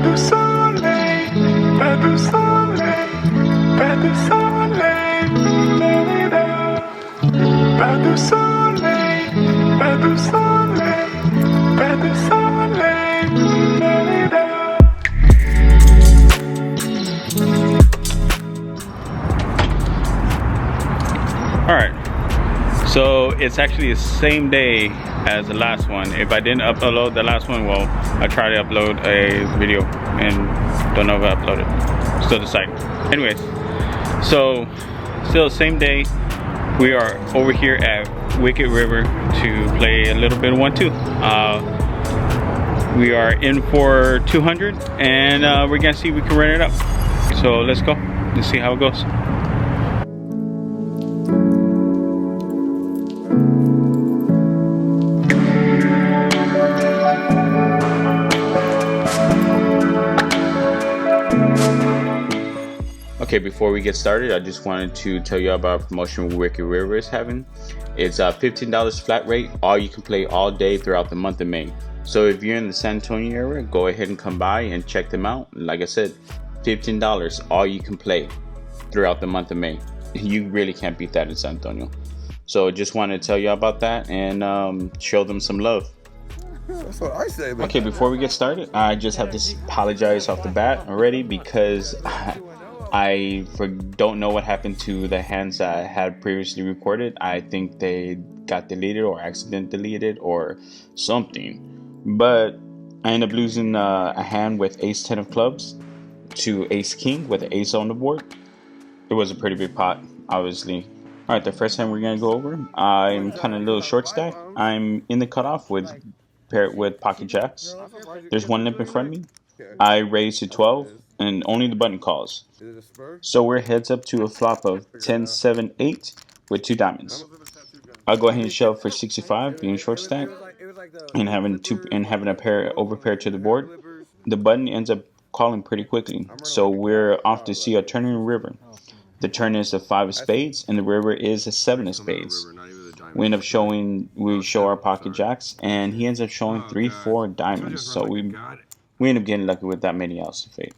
du soleil, pas du soleil, pas du soleil, da-da-da. Pas du soleil, pas du soleil, pas du soleil, da-da-da. Alright, so it's actually the same day as the last one. If I didn't upload the last one, well, I tried to upload a video and don't know if I uploaded. Still deciding. Anyways, so still the same day. We are over here at Wicked River to play a little bit of 1-2. We are in for 200 and we're gonna see if we can run it up. So let's go. Let's see how it goes. Okay, before we get started, I just wanted to tell you about a promotion Wicked River is having. It's a $15 flat rate, all you can play all day throughout the month of May. So if you're in the San Antonio area, go ahead and come by and check them out. Like I said, $15, all you can play throughout the month of May. You really can't beat that in San Antonio. So just wanted to tell you about that and show them some love. That's what I say, man. Okay, before we get started, I just have to apologize off the bat already because I don't know what happened to the hands that I had previously recorded. I think they got deleted or accidentally deleted or something. But I ended up losing a hand with ace 10 of clubs to ace king with an ace on the board. It was a pretty big pot, obviously. Alright, the first hand we're going to go over, I'm kind of a little short stack. I'm in the cutoff with paired with pocket jacks. There's one limp in front of me. I raise to 12 and only the button calls. So we're heads up to a flop of 10, 7, 8 with 2 diamonds. I'll go ahead and shove for 65, being short stack, and having a pair overpair to the board. The button ends up calling pretty quickly, so we're off to see a turn in the river. The turn is a 5 of spades, and the river is a 7 of spades. We show our pocket jacks, and he ends up showing 3, 4 diamonds. So we end up getting lucky with that many outs of fate.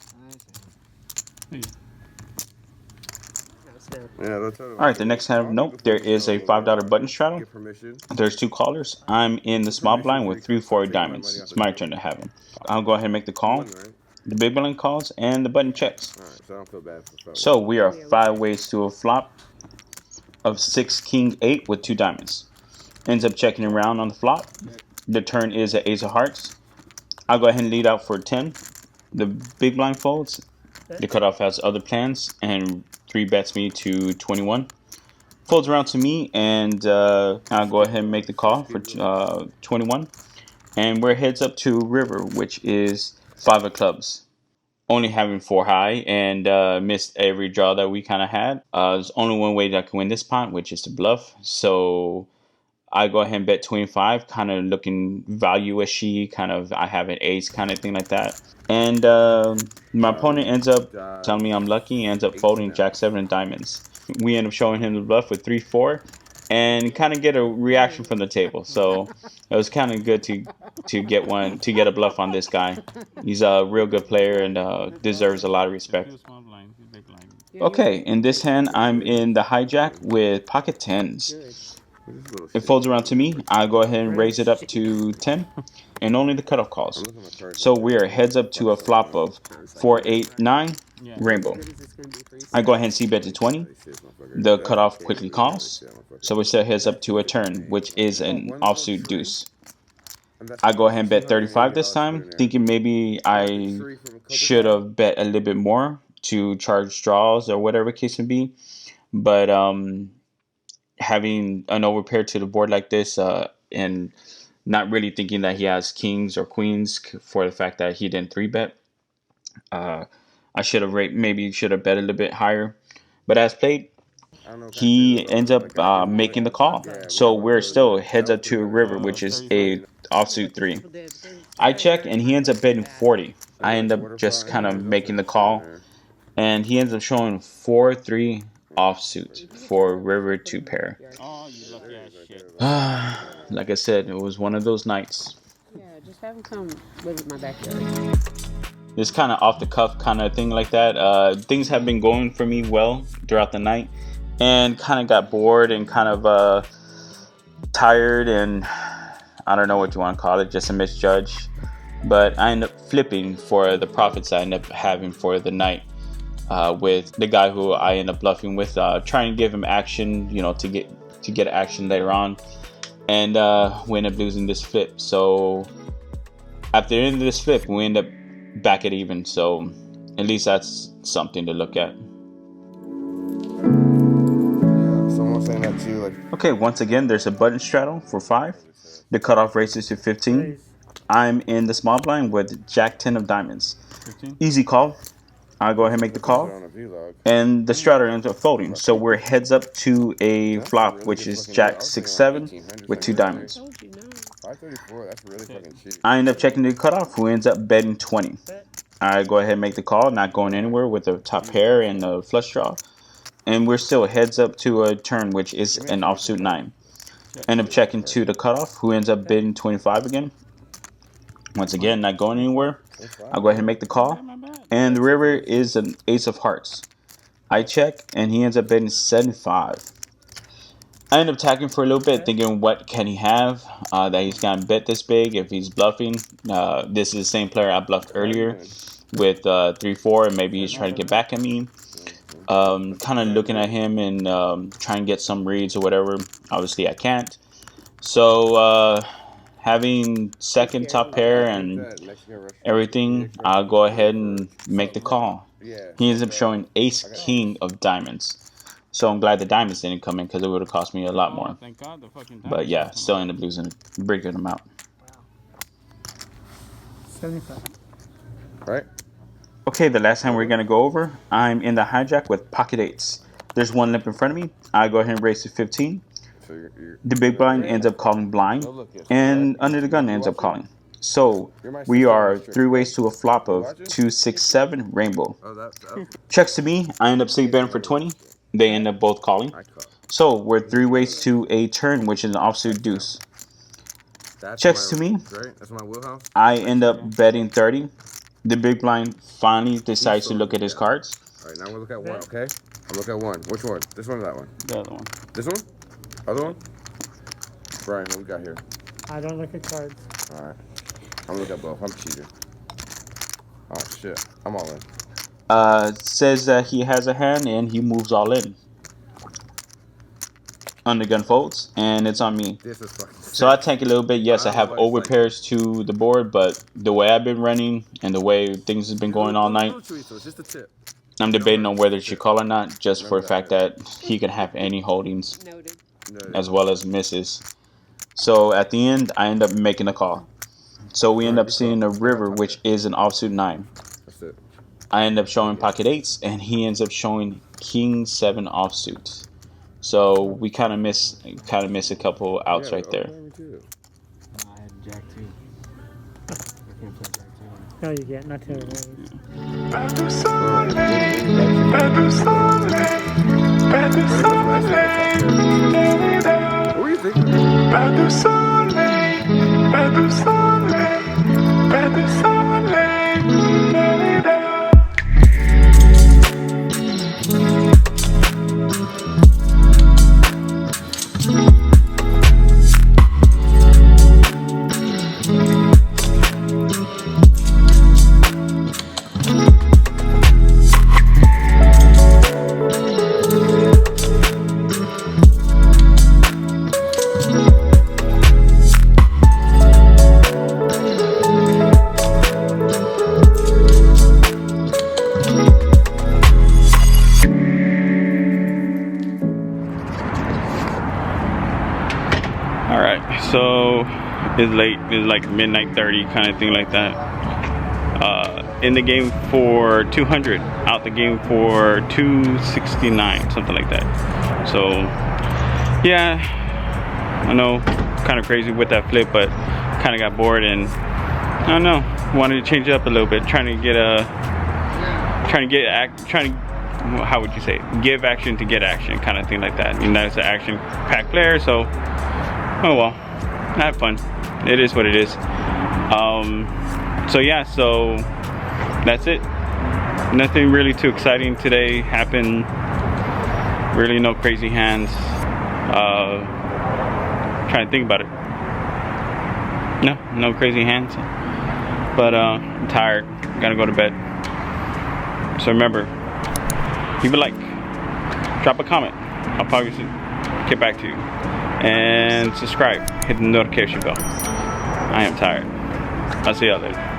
Alright, the next hand of note, there is a $5 button straddle. There's 2 callers. I'm in the small blind with 3, 4 diamonds. It's my turn to have them. I'll go ahead and make the call. The big blind calls and the button checks. So we are 5 ways to a flop of 6, king, 8 with 2 diamonds. Ends up checking around on the flop. The turn is an ace of hearts. I'll go ahead and lead out for 10. The big blind folds. The cutoff has other plans and 3 bets me to 21. Folds around to me and I'll go ahead and make the call for 21. And we're heads up to river, which is 5 of clubs. Only having 4 high and missed every draw that we kind of had. There's only one way that I can win this pot, which is to bluff. So I go ahead and bet 25, kind of looking value-ishy, kind of I have an ace kind of thing like that. And my opponent ends up telling me I'm lucky, ends up folding jack 7 and diamonds. We end up showing him the bluff with 3, 4 and kind of get a reaction from the table. So it was kind of good to get a bluff on this guy. He's a real good player and deserves a lot of respect. Okay, in this hand I'm in the hijack with pocket 10s. It folds around to me. I'll go ahead and raise it up to 10 and only the cutoff calls. So we are heads up to a flop of 4, 8, 9 rainbow. I go ahead and c-bet to 20. The cutoff quickly calls. So we set heads up to a turn, which is an offsuit deuce. I go ahead and bet 35 this time, thinking maybe I should have bet a little bit more to charge draws or whatever case may be. But having an overpair to the board like this and not really thinking that he has kings or queens for the fact that he didn't 3-bet. I should have maybe should have bet a little bit higher. But as played, he ends up making the call. So we're still heads up to a river, which is a offsuit 3. I check and he ends up betting 40. I end up just kind of making the call. And he ends up showing 4, 3 offsuit for river 2 pair. Like I said, it was one of those nights. Yeah, just have him come live in my backyard. This kind of off the cuff kind of thing like that. Things have been going for me well throughout the night, and kind of got bored and kind of tired, and I don't know what you want to call it, just a misjudge. But I end up flipping for the profits I end up having for the night with the guy who I end up bluffing with, trying to give him action, to get action later on, and we end up losing this flip. So after the end of this flip, we end up back at even. So at least that's something to look at. Someone saying that too, like. Okay, once again, there's a button straddle for 5. The cutoff raises to 15. I'm in the small blind with Jack 10 of diamonds. 15? Easy call. I'll go ahead and make the call. And the straddle ends up folding. So we're heads up to a flop, which is Jack 6-7 with 2 diamonds. 534, that's really fucking cheap. I end up checking the cutoff, who ends up betting 20. I go ahead and make the call, not going anywhere with the top pair and the flush draw. And we're still heads up to a turn, which is an offsuit 9. End up checking to the cutoff, who ends up bidding 25 again. Once again, not going anywhere. I'll go ahead and make the call. And the river is an ace of hearts. I check, and he ends up betting 75. I end up tagging for a little bit, thinking what can he have that he's going to bet this big if he's bluffing. This is the same player I bluffed earlier with 3-4, and maybe he's trying to get back at me. Kind of looking at him and trying to get some reads or whatever. Obviously, I can't. So, having second top pair and everything, I'll go ahead and make the call. He ends up showing ace king of diamonds. So I'm glad the diamonds didn't come in, because it would have cost me a lot more. But yeah, still end up losing a pretty good amount. 75. Right? Okay, the last time we're going to go over, I'm in the hijack with pocket 8s. There's one limp in front of me. I go ahead and raise to 15. The big blind ends up calling blind, and under the gun ends up calling. So we are 3 ways to a flop of 2, 6, 7 rainbow. Checks to me. I end up sitting betting for 20. They end up both calling. So we're 3 ways to a turn, which is an offsuit deuce. Checks to me. I end up betting 30. The big blind finally decides to look at his cards. All right, now we'll look at one, okay? I'll look at one. Which one? This one or that one? The other one. This one? Other one? Brian, what we got here? I don't look at cards. All right. I'm gonna look at both. I'm cheating. Oh, shit. I'm all in. Says that he has a hand and he moves all in. Undergun folds, and it's on me. This is fucking sick. So I tank a little bit. Yes, I have over pairs to the board, but the way I've been running and the way things have been going all night, I'm debating on whether to call or not, just for the fact that he can have any holdings as well as misses. So at the end, I end up making a call. So we end up seeing a river, which is an offsuit 9. That's it. I end up showing pocket 8s, and he ends up showing king 7 offsuit. So we kind of miss a couple outs right there. I had Jack 2. I can't play Jack 2. No, you can't. Not too early. Better solid, better solid, better solid, What were you thinking? better solid, better solid, better solid. So it's late. It's like midnight 30 kind of thing like that. In the game for 200, out the game for 269, something like that. So yeah, I know, kind of crazy with that flip, but kind of got bored and I don't know, wanted to change it up a little bit, trying to how would you say it? Give action to get action, kind of thing like that. And that's an action pack player, so oh well, I have fun. It is what it is. So yeah, so that's it. Nothing really too exciting today happened. Really no crazy hands. Trying to think about it. No crazy hands. But I'm tired. Gotta go to bed. So remember, leave a like, drop a comment. I'll probably get back to you. And subscribe. Hit the notification bell. I am tired. I'll see y'all later.